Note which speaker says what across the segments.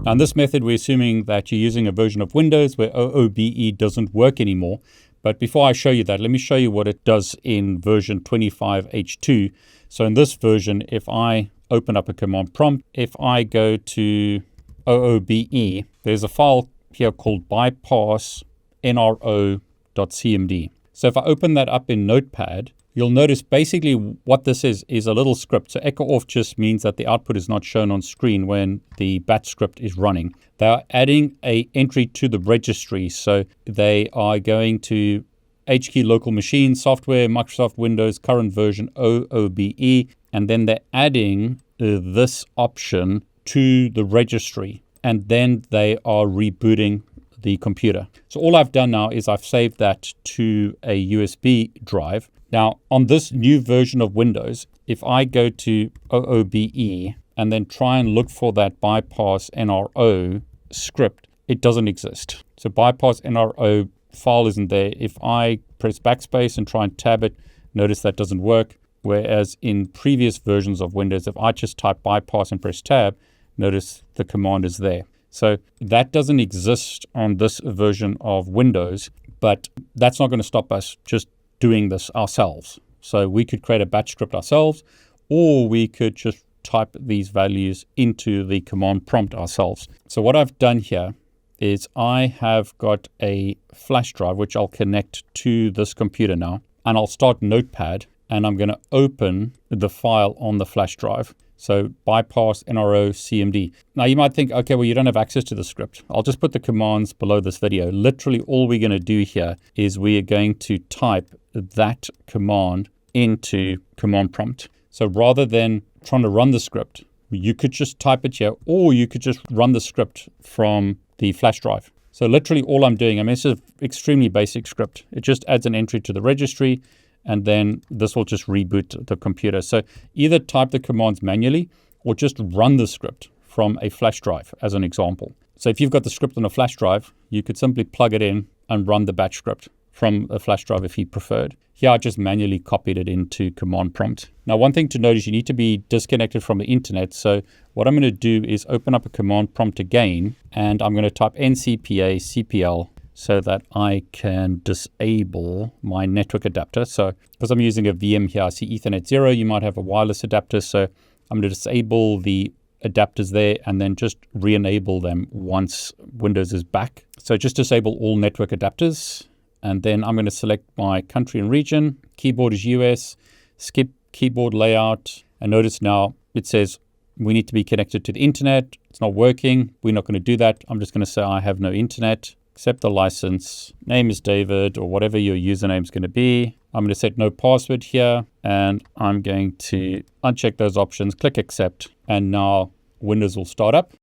Speaker 1: Now in this method, we're assuming that you're using a version of Windows where OOBE doesn't work anymore. But before I show you that, let me show you what it does in version 25H2. So in this version, if I open up a command prompt, if I go to OOBE, there's a file here called bypassnro.cmd. So if I open that up in Notepad, you'll notice basically what this is a little script. So echo off just means that the output is not shown on screen when the batch script is running. They are adding an entry to the registry. So they are going to HKey local machine, software, Microsoft Windows, current version, OOBE, and then they're adding this option to the registry. And then they are rebooting the computer. So all I've done now is I've saved that to a USB drive. Now, on this new version of Windows, if I go to OOBE and then try and look for that bypassnro script, it doesn't exist. So bypassnro file isn't there. If I press backspace and try and tab it, notice that doesn't work. Whereas in previous versions of Windows, if I just type bypass and press tab, notice the command is there. So that doesn't exist on this version of Windows, but that's not going to stop us just doing this ourselves. So we could create a batch script ourselves, or we could just type these values into the command prompt ourselves. So what I've done here is I have got a flash drive, which I'll connect to this computer now, and I'll start Notepad, and I'm going to open the file on the flash drive. So bypassnro cmd. Now you might think, okay, well, you don't have access to the script. I'll just put the commands below this video. Literally all we're going to do here is we are going to type that command into command prompt. So rather than trying to run the script, you could just type it here, or you could just run the script from the flash drive. So literally all I'm doing, I mean, it's an extremely basic script. It just adds an entry to the registry, and then this will just reboot the computer. So either type the commands manually or just run the script from a flash drive as an example. So if you've got the script on a flash drive, you could simply plug it in and run the batch script from a flash drive if you preferred. Here I just manually copied it into command prompt. Now one thing to note is you need to be disconnected from the internet. So what I'm going to do is open up a command prompt again, and I'm going to type ncpa-cpl so that I can disable my network adapter. So because I'm using a VM here, I see Ethernet 0, you might have a wireless adapter. So I'm going to disable the adapters there and then just re-enable them once Windows is back. So just disable all network adapters. And then I'm going to select my country and region. Keyboard is US, skip keyboard layout. And notice now it says we need to be connected to the internet. It's not working. We're not going to do that. I'm just going to say I have no internet. Accept the license, name is David, or whatever your username is going to be. I'm going to set no password here, and I'm going to uncheck those options, click accept, and now Windows will start up.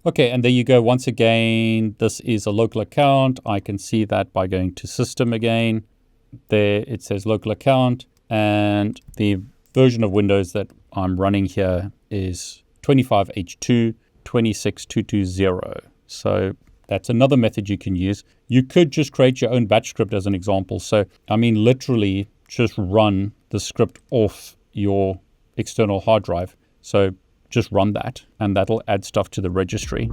Speaker 1: Okay, and there you go. Once again, this is a local account. I can see that by going to system again. There it says local account, and the version of Windows that I'm running here is 25H2 26220. So that's another method you can use. You could just create your own batch script as an example. So, I mean, literally just run the script off your external hard drive. So just run that, and that'll add stuff to the registry.